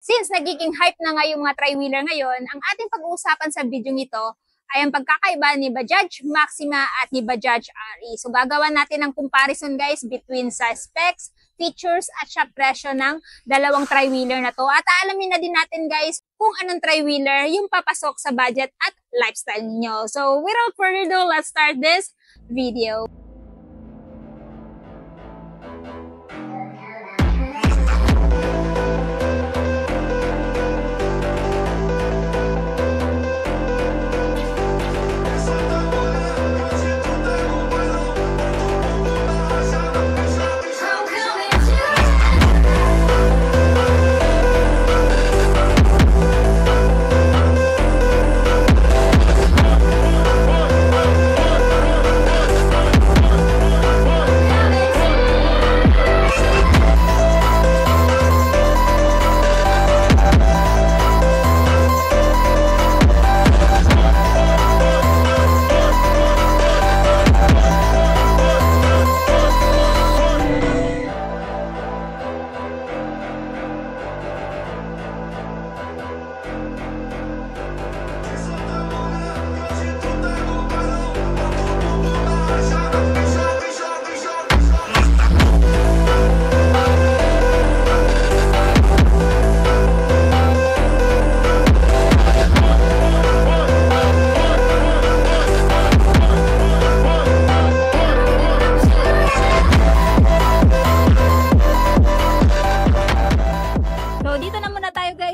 Since nagiging hype na nga yung mga tri-wheeler ngayon, ang ating pag-uusapan sa video nito ay ang pagkakaiba ni Bajaj Maxima at ni Bajaj RE. So gagawa natin ng comparison guys between sa specs, features at sa presyo ng dalawang tri-wheeler na to. At aalamin na din natin guys kung anong tri-wheeler yung papasok sa budget at lifestyle niyo. So without further ado, let's start this video.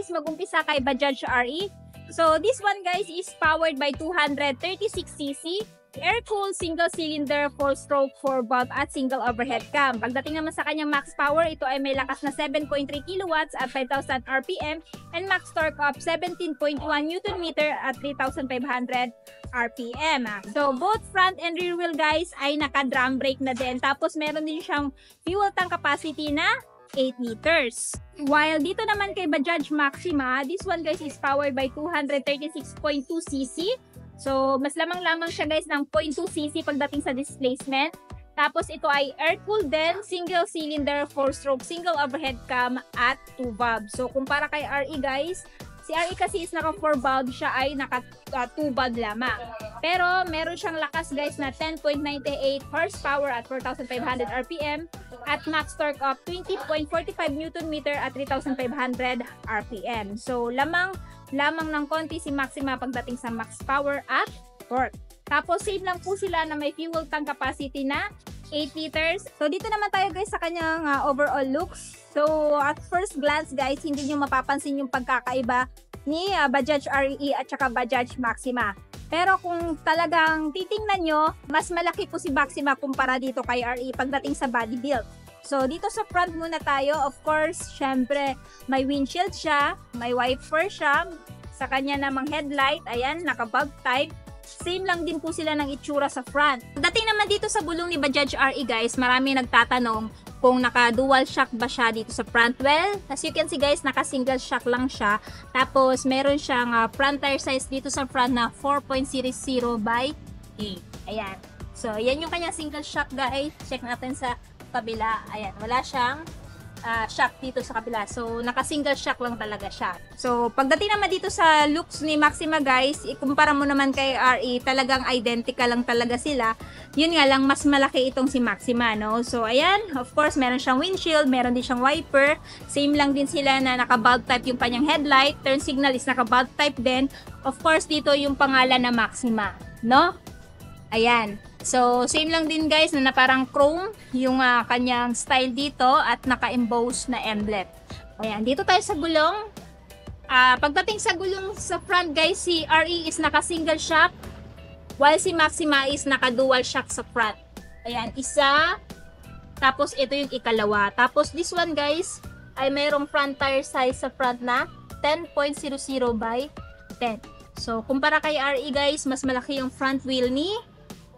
Mag-umpisa kay Bajaj RE. So this one guys is powered by 236cc, air-cooled single-cylinder 4-stroke 4-valve at single overhead cam. Pagdating naman sa kanyang max power, ito ay may lakas na 7.3 kilowatts at 5,000 RPM and max torque of 17.1 Nm at 3,500 RPM. So both front and rear wheel guys ay naka-drum brake na din. Tapos meron din siyang fuel tank capacity na 8 liters. While dito naman kay Bajaj Maxima, this one guys is powered by 236.2cc. So, mas lamang-lamang siya guys ng 0.2cc pagdating sa displacement. Tapos ito ay air-cooled din, single cylinder, 4-stroke, single overhead cam at 2-valve. So, kumpara kay RE guys, si RE kasi is naka 4-valve, siya ay naka 2-valve lamang. Pero meron siyang lakas guys na 10.98 horsepower at 4,500 RPM at max torque of 20.45 Nm at 3,500 RPM. So lamang ng konti si Maxima pagdating sa max power at torque. Tapos same lang po sila na may fuel tank capacity na 8 liters. So dito naman tayo guys sa kanyang overall looks. So at first glance guys, hindi nyo mapapansin yung pagkakaiba ni Bajaj RE at saka Bajaj Maxima. Pero kung talagang titingnan nyo, mas malaki po si Maxima kumpara dito kay RE pagdating sa body build. So dito sa front muna tayo, of course, syempre may windshield siya, may wiper siya, sa kanya namang headlight, ayan, naka-bulb type. Same lang din po sila ng itsura sa front. Pagdating naman dito sa gulong ni Bajaj RE guys, marami nagtatanong kung naka-dual shock ba siya dito sa front. Well, as you can see guys, naka-single shock lang siya. Tapos, meron siyang front tire size dito sa front na 4.00 by 8. Ayan. So, yan yung kanyang single shock guys. Check natin sa kabila. Ayan, wala siyang shock dito sa kabila. So, naka-single shock lang talaga siya. So, pagdating naman dito sa looks ni Maxima guys, ikumpara mo naman kay RE, talagang identical lang talaga sila. Yun nga lang, mas malaki itong si Maxima, no? So, ayan, of course, meron siyang windshield, meron din siyang wiper. Same lang din sila na naka-bulb type yung kanyang headlight. Turn signal is naka-bulb type din. Of course, dito yung pangalan na Maxima, no? Ayan. So, same lang din guys na parang chrome yung kanyang style dito at naka-emboss na emblem. Ayan, dito tayo sa gulong. Pagdating sa gulong sa front guys, si RE is naka-single shock while si Maxima is naka-dual shock sa front. Ayan, isa. Tapos ito yung ikalawa. Tapos this one guys ay mayroong front tire size sa front na 10.00 by 10. So, kumpara kay RE guys, mas malaki yung front wheel ni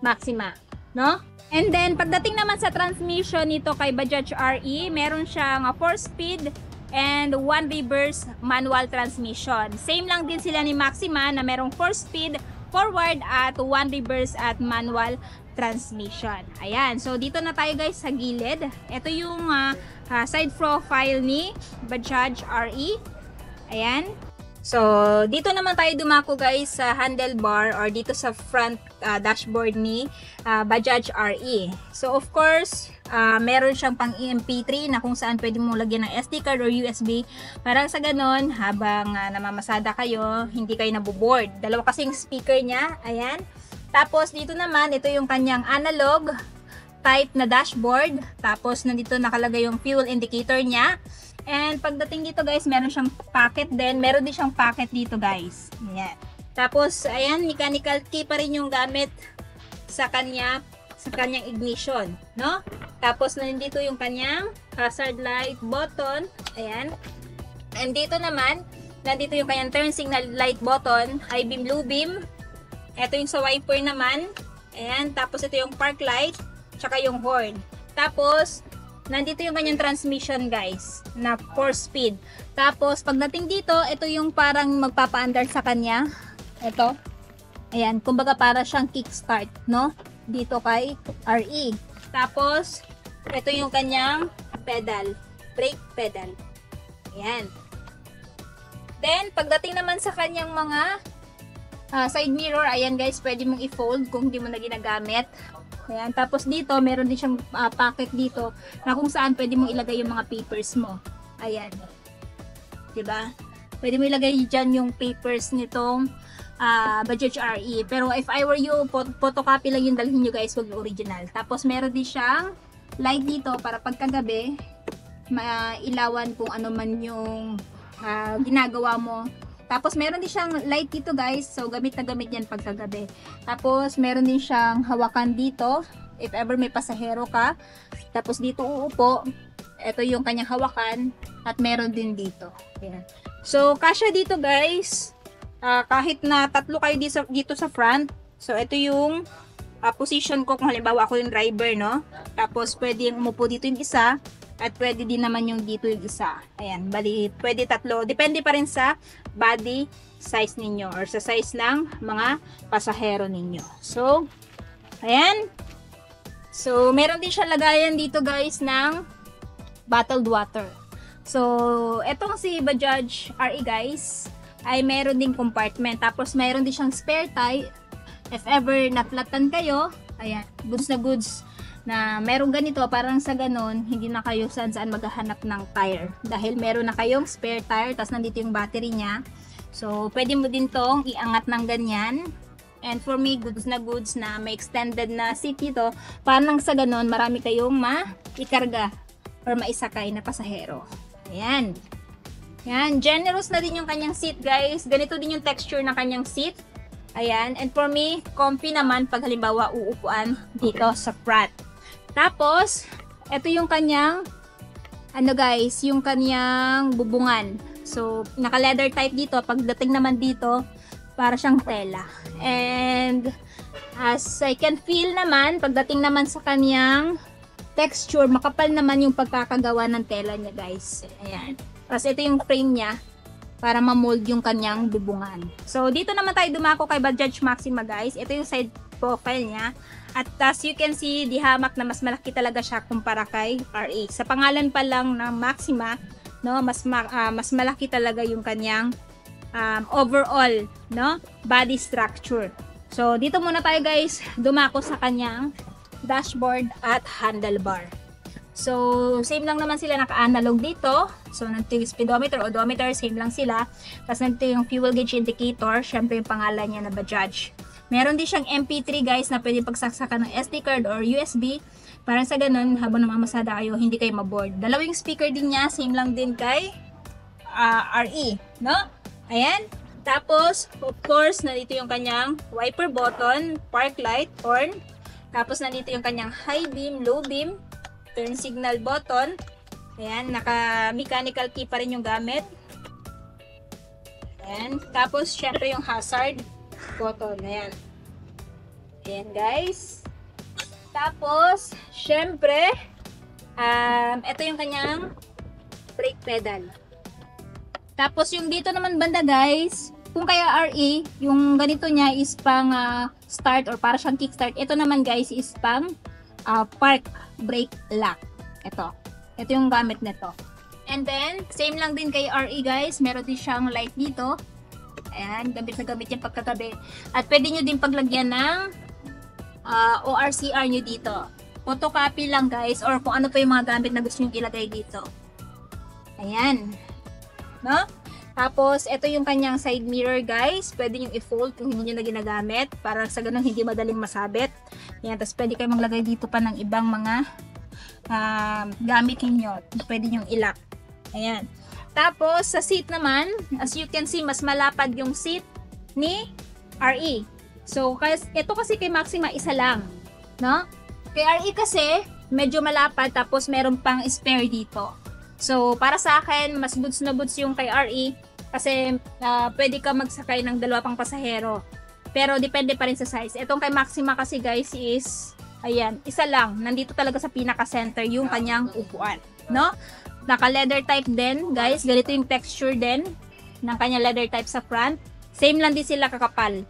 Maxima, no? And then, pagdating naman sa transmission nito kay Bajaj RE, meron siyang 4-speed and 1 reverse manual transmission. Same lang din sila ni Maxima na merong 4-speed, forward at 1 reverse at manual transmission. Ayan, so dito na tayo guys sa gilid. Ito yung side profile ni Bajaj RE. Ayan. So, dito naman tayo dumako guys sa handlebar or dito sa front dashboard ni Bajaj RE. So, of course, meron siyang pang MP3 na kung saan pwede mo lagyan ng SD card or USB para sa ganon habang namamasada kayo, hindi kayo naboboard. Dalawa kasing speaker niya. Ayan. Tapos, dito naman, ito yung kanyang analog type na dashboard. Tapos, nandito nakalagay yung fuel indicator niya. And pagdating dito guys, meron siyang pocket din. Meron din siyang pocket dito guys. Ayan. Tapos, ayan, mechanical key pa rin yung gamit sa kanyang ignition, no? Tapos, nandito yung kanyang hazard light button. Ayan. And dito naman, nandito yung kanyang turn signal light button, high beam, low beam. Ito yung sa wiper naman. Ayan. Tapos, ito yung park light, tsaka yung horn. Tapos, nandito yung kanyang transmission guys, na 4 speed. Tapos, pagdating dito, ito yung parang magpapaandar sa kanya. Ito. Ayan, kumbaga para siyang kickstart, no? Dito kay RE. Tapos, ito yung kanyang pedal. Brake pedal. Ayan. Then, pagdating naman sa kanyang mga side mirror, ayan guys, pwede mong i-fold kung hindi mo na ginagamit. Ayan. Tapos dito, meron din siyang pocket dito na kung saan pwede mong ilagay yung mga papers mo. Ayan. Diba? Pwede mo ilagay dyan yung papers nitong Bajaj RE. Pero if I were you, photocopy lang yung dalhin nyo guys, wag original. Tapos meron din siyang light dito para pagkagabi, mailawan kung ano man yung ginagawa mo. Tapos, meron din siyang light dito guys. So, gamit na gamit yan pagkagabi. Tapos, meron din siyang hawakan dito. If ever may pasahero ka. Tapos, dito uupo. Ito yung kanyang hawakan. At meron din dito. Ayan. So, kasya dito guys. Kahit na tatlo kayo dito sa front. So, ito yung position ko. Kung halimbawa ako yung driver, no? Tapos, pwede umupo dito yung isa. At pwede din naman yung dito yung isa. Ayan, bali, pwede tatlo. Depende pa rin sa body size ninyo or sa size ng mga pasahero ninyo. So, ayan. So, meron din siya lagayan dito guys ng bottled water. So, etong si Bajaj RE guys, ay meron ding compartment. Tapos, meron din siyang spare tire. If ever naplatan kayo, ayan, goods na goods na merong ganito, parang sa ganon, hindi na kayo saan maghahanap ng tire. Dahil meron na kayong spare tire, tapos nandito yung battery niya. So, pwede mo din tong iangat ng ganyan. And for me, goods na may extended na seat dito, parang sa ganon, marami kayong maikarga or maisakay na pasahero. Ayan. Ayan, generous na din yung kanyang seat guys. Ganito din yung texture ng kanyang seat. Ayan, and for me, comfy naman pag halimbawa uupuan dito sa front. Tapos, ito yung kanyang, ano guys, yung kanyang bubungan. So, naka-leather type dito. Pagdating naman dito, para siyang tela. And, as I can feel naman, pagdating naman sa kanyang texture, makapal naman yung pagkakagawa ng tela niya guys. Ayan. Tapos, ito yung frame niya para ma-mold yung kanyang bubungan. So, dito naman tayo dumako kay Bajaj Maxima guys. Ito yung side profile niya. At as you can see, di hamak na mas malaki talaga siya kumpara kay RE. Sa pangalan pa lang ng Maxima, no, mas malaki talaga yung kanyang overall, no, body structure. So, dito muna tayo guys, dumako sa kanyang dashboard at handlebar. So, same lang naman sila, naka-analog dito. So, nandito yung speedometer, odometer, same lang sila. Tapos, nandito yung fuel gauge indicator. Syempre, yung pangalan niya na Bajaj. Meron din siyang MP3 guys na pwede pagsaksakan ng SD card or USB. Para sa ganun, habang namamasada kayo, hindi kayo maboard. Dalawang speaker din niya, same lang din kay RE, no? Ayan. Tapos, of course, nandito yung kanyang wiper button, park light, horn. Tapos, nandito yung kanyang high beam, low beam, turn signal button. Ayan, naka-mechanical key pa rin yung gamit. Ayan. Tapos, syempre yung hazard button. Ayan. Ayan, guys. Tapos, syempre, ito yung kanyang brake pedal. Tapos, yung dito naman banda, guys, kung kaya RE, yung ganito niya is pang start or para siyang kickstart. Ito naman, guys, is pang park brake lock. Ito yung gamit nito. And then, same lang din kay RE guys. Meron din siyang light dito. Ayan, gamit na gamit yung pagkakabit. At pwede nyo din paglagyan ng ORCR nyo dito. Photocopy lang guys, or kung ano pa yung mga gamit na gusto nyo ilagay dito. Ayan. No? Tapos, ito yung kanyang side mirror guys. Pwede nyo i-fold kung hindi nyo na ginagamit. Para sa ganun, hindi madaling masabit. Ayan, tapos pwede kayo maglagay dito pa ng ibang mga gamit ninyo. Pwede nyo i-lock. Ayan. Tapos, sa seat naman, as you can see, mas malapad yung seat ni RE. So, ito kasi kay Maxima, isa lang. No? Kay RE kasi, medyo malapad, tapos meron pang spare dito. So, para sa akin, mas goods na goods yung kay RE, kasi pwede ka magsakay ng dalawa pang pasahero. Pero, depende pa rin sa size. Itong kay Maxima kasi guys is, ayan, isa lang. Nandito talaga sa pinaka-center yung kanyang upuan. No? Naka-leather type din, guys. Ganito yung texture din ng kanyang leather type sa front. Same lang din sila kakapal.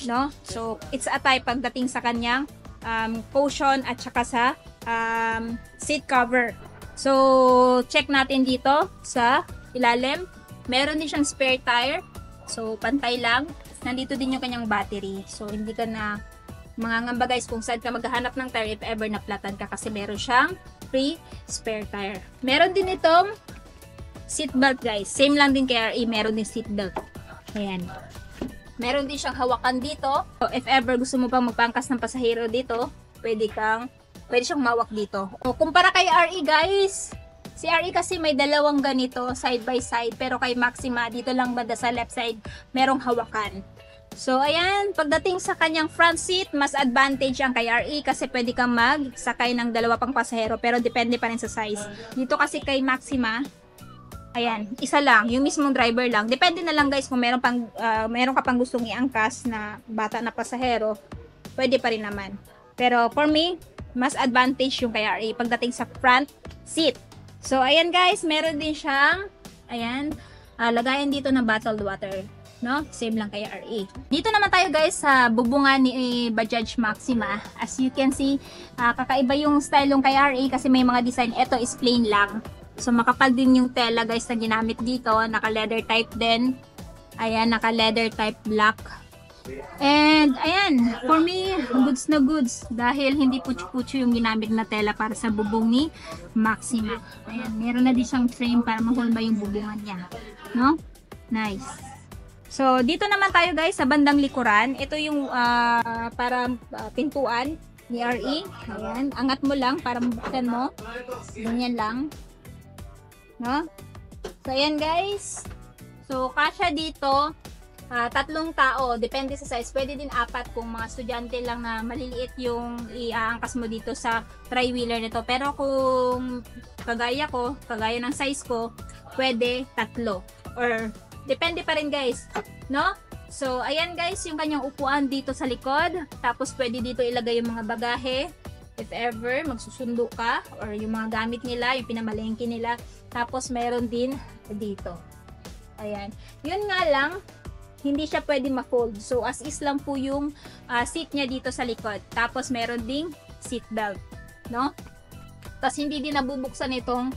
No? So, it's a type pagdating sa kanyang cushion at saka sa seat cover. So, check natin dito sa ilalim. Meron din siyang spare tire. So, pantay lang. Nandito din yung kanyang battery. So, hindi ka na mangangamba guys kung saan ka maghahanap ng tire if ever naplatan ka kasi meron siyang free spare tire. Meron din itong seat belt guys. Same lang din kay RE. Meron din seat belt. Ayan. Meron din siyang hawakan dito. So, if ever gusto mo pang magpangkas ng pasahero dito, pwede siyang mawak dito. O, kumpara kay RE guys, si RE kasi may dalawang ganito side by side, pero kay Maxima dito lang banda sa left side merong hawakan. So ayan, pagdating sa kanyang front seat, mas advantage ang kay RE kasi pwede kang magsakay ng dalawa pang pasahero, pero depende pa rin sa size. Dito kasi kay Maxima, ayan, isa lang, yung mismong driver lang. Depende na lang guys kung meron ka pang gustong iangkas na bata na pasahero, pwede pa rin naman. Pero for me, mas advantage yung kay RE pagdating sa front seat. So, ayan guys, meron din siyang, ayan, lagayan dito ng bottled water. No? Same lang kay RE. Dito naman tayo guys sa bubungan ni Bajaj Maxima. As you can see, kakaiba yung style ng kay RE kasi may mga design. Ito is plain lang. So, makapal din yung tela guys na ginamit dito. Naka-leather type din. Ayan, naka-leather type black. And, ayan, for me, goods na goods. Dahil hindi putyo-putyo yung ginamit na tela para sa bubong ni Maxima. Ayan, meron na din siyang frame para mahulma yung bubungan niya. No? Nice. So, dito naman tayo guys sa bandang likuran. Ito yung para pintuan ni RE. Ayan, angat mo lang para mabuksan mo. Ganyan lang. No? So, ayan guys. So, kasya dito. 3 tao, depende sa size. Pwede din 4 kung mga estudyante lang na maliliit yung iaangkas mo dito sa tri-wheeler nito. Pero kung kagaya ng size ko, pwede 3. Or, depende pa rin guys. No? So, ayan guys, yung kanyang upuan dito sa likod. Tapos, pwede dito ilagay yung mga bagahe. If ever, magsusundo ka. Or yung mga gamit nila, yung pinamalengke nila. Tapos, meron din dito. Ayan. Yun nga lang, hindi siya pwede ma-fold. So, as is lang po yung seat niya dito sa likod. Tapos, meron ding seat belt. No? Tapos, hindi din nabubuksan itong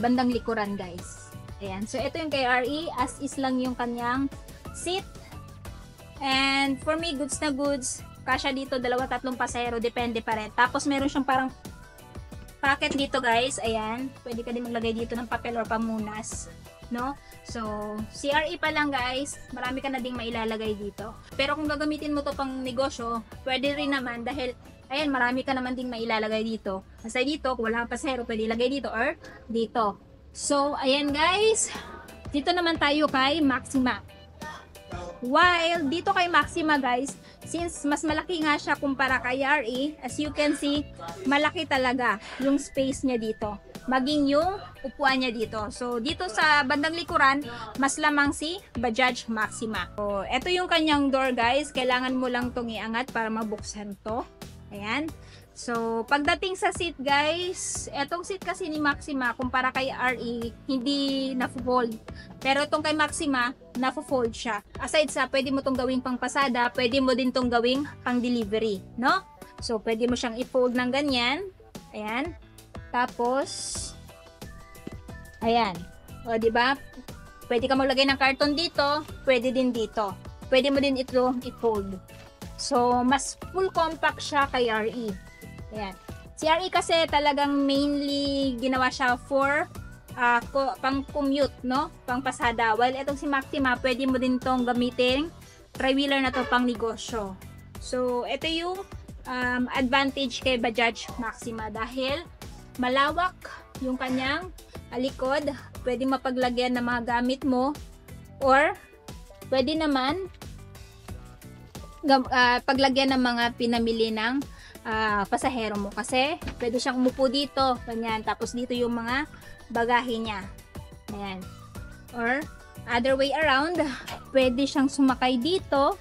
bandang likuran, guys. Ayan. So, ito yung kay RE. As is lang yung kanyang seat. And, for me, goods na goods. Kasya dito, 2-3 pasahero. Depende pa rin. Tapos, meron siyang parang pocket dito, guys. Ayan. Pwede ka din maglagay dito ng papel or pamunas. No? So, CRE pa lang guys, marami ka na ding mailalagay dito. Pero kung gagamitin mo to pang negosyo, pwede rin naman dahil, ayan, marami ka naman ding mailalagay dito. Kasi dito, kung wala kang pasahero, pwede ilagay dito or dito. So, ayan guys, dito naman tayo kay Maxima. While dito kay Maxima guys, since mas malaki nga siya kumpara kay RE, as you can see, malaki talaga yung space niya dito. Maging yung upuan niya dito. So, dito sa bandang likuran, mas lamang si Bajaj Maxima. So, ito yung kanyang door guys. Kailangan mo lang itong iangat para mabuksan to. Ayan. So, pagdating sa seat guys, etong seat kasi ni Maxima, kumpara kay RE, hindi na-fold. Pero itong kay Maxima, na-fold siya. Aside sa, pwede mo itong gawing pang pasada, pwede mo din itong gawing pang delivery. No? So, pwede mo siyang i-fold ng ganyan. Ayan. Tapos, Ayan. O, di ba? Pwede ka maglagay ng karton dito, pwede din dito. Pwede mo din ito i-fold. So, mas full compact siya kay RE. Ayan. Si RE kasi talagang mainly ginawa siya for pang commute, no? Pang pasada. While itong si Maxima, pwede mo din itong gamitin tri-wheeler na to pang negosyo. So, ito yung advantage kay Bajaj Maxima dahil malawak yung kanyang likod. Pwede mapaglagyan ng mga gamit mo or pwede naman paglagyan ng mga pinamili ng pasahero mo kasi pwede siyang umupo dito, ganyan. Tapos dito yung mga bagahe niya. Ayan. Or other way around, pwede siyang sumakay dito.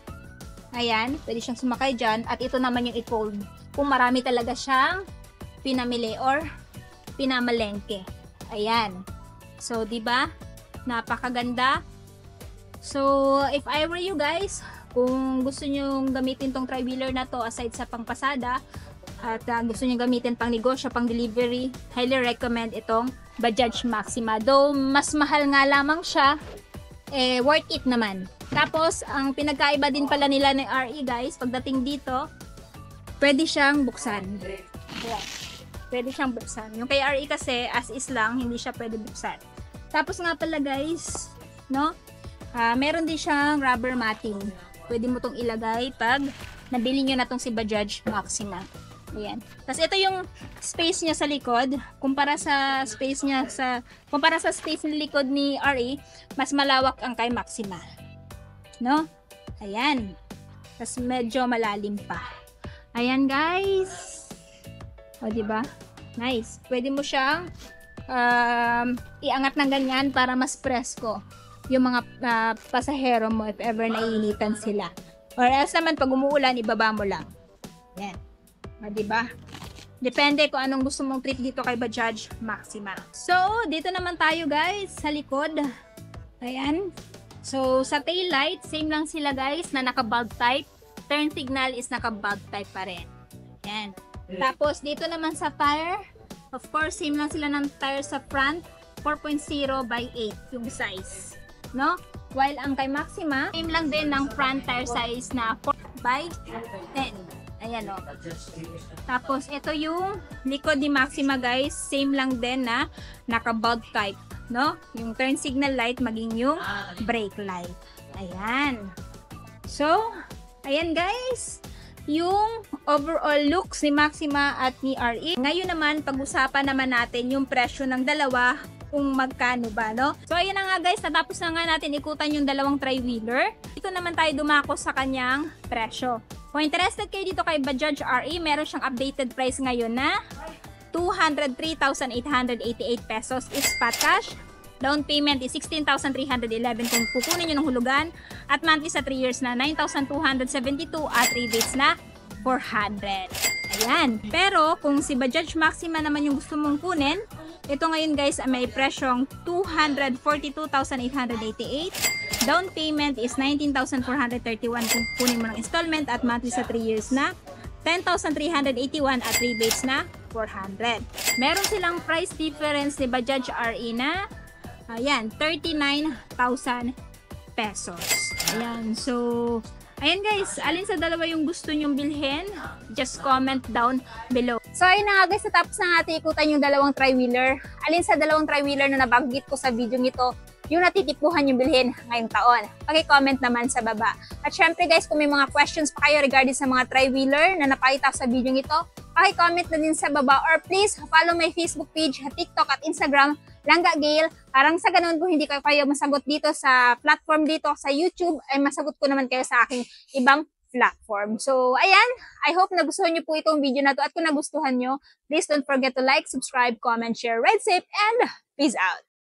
Ayan, pwede siyang sumakay dyan. At ito naman yung i-fold. Kung marami talaga siyang pinamili or pinamalengke. Ayan. So, diba? Napakaganda. So, if I were you guys, kung gusto nyo gamitin tong tri-wheeler na to aside sa pangpasada at gusto nyo gamitin pang negosyo, pang delivery, highly recommend itong Bajaj Maxima. Though, mas mahal nga lamang siya, worth it naman. Tapos, ang pinagkaiba din pala nila ng RE guys, pagdating dito, pwede siyang buksan. Yeah. Pwede siyang buksan. Yung kay RE kasi, as is lang, hindi siya pwede buksan. Tapos nga pala guys, no? Meron din siyang rubber matting. Pwede mo tong ilagay pag nabili nyo na tong si Bajaj Maxima. Ayan. Tapos ito yung space niya sa likod. Kumpara sa space ng likod ni RE, mas malawak ang kay Maxima. No? Ayan. Tapos medyo malalim pa. Ayan guys. O, diba? Nice. Pwede mo siyang iangat ng ganyan para mas presko yung mga pasahero mo if ever naiinitan sila. Or else naman pag umuulan, ibaba mo lang. Yan. O, diba? Depende kung anong gusto mong trip dito kay Bajaj Maxima. So, dito naman tayo guys sa likod. Ayan. So, sa tail light, same lang sila guys na naka-bulb type. Turn signal is naka-bulb type pa rin. Yan. Tapos, dito naman sa tire, of course, same lang sila ng tire sa front. 4.0 by 8 yung size. No? While ang kay Maxima, same lang din ng front tire size na 4 by 10. Ayan o. Tapos, ito yung likod ni Maxima guys. Same lang din na naka-bulb type. No? Yung turn signal light maging yung brake light. Ayan. So, ayan guys. Yung overall looks ni Maxima at ni RE. Ngayon naman, pag-usapan naman natin yung presyo ng dalawa kung magkano ba, no? So, ayun na nga guys, natapos na nga natin ikutan yung dalawang tri-wheeler. Dito naman tayo dumako sa kanyang presyo. Kung interested kayo dito kay Bajaj RE, meron siyang updated price ngayon na 203,888 pesos is spot cash. Down payment is 16,311 kung kukunin nyo ng hulugan. At monthly sa 3 years na 9,272 at rebates na 400. Ayan. Pero kung si Bajaj Maxima naman yung gusto mong kunin, ito ngayon guys may presyong 242,888. Down payment is 19,431 kung kunin mo ng installment at monthly sa 3 years na 10,381 at rebates na 400. Meron silang price difference ni Bajaj RE na ayan, 39,000 pesos. Ayan, so ayan guys, alin sa dalawa yung gusto nyong bilhin? Just comment down below. So ayun na nga guys, natapos na natin ikutan yung dalawang tri-wheeler. Alin sa dalawang tri-wheeler na nabanggit ko sa video nito yung natitipuhan yung bilhin ngayong taon? Paki-comment naman sa baba. At syempre guys, kung may mga questions pa kayo regarding sa mga tri-wheeler na napakita sa video nito, paki-comment na din sa baba or please follow my Facebook page, TikTok at Instagram, Langga Gail. Parang sa ganun kung hindi kayo masagot dito sa platform dito sa YouTube, ay masagot ko naman kayo sa aking ibang platform. So, ayan. I hope nagustuhan nyo po itong video na to. At kung nagustuhan nyo, please don't forget to like, subscribe, comment, share. Ride safe and peace out!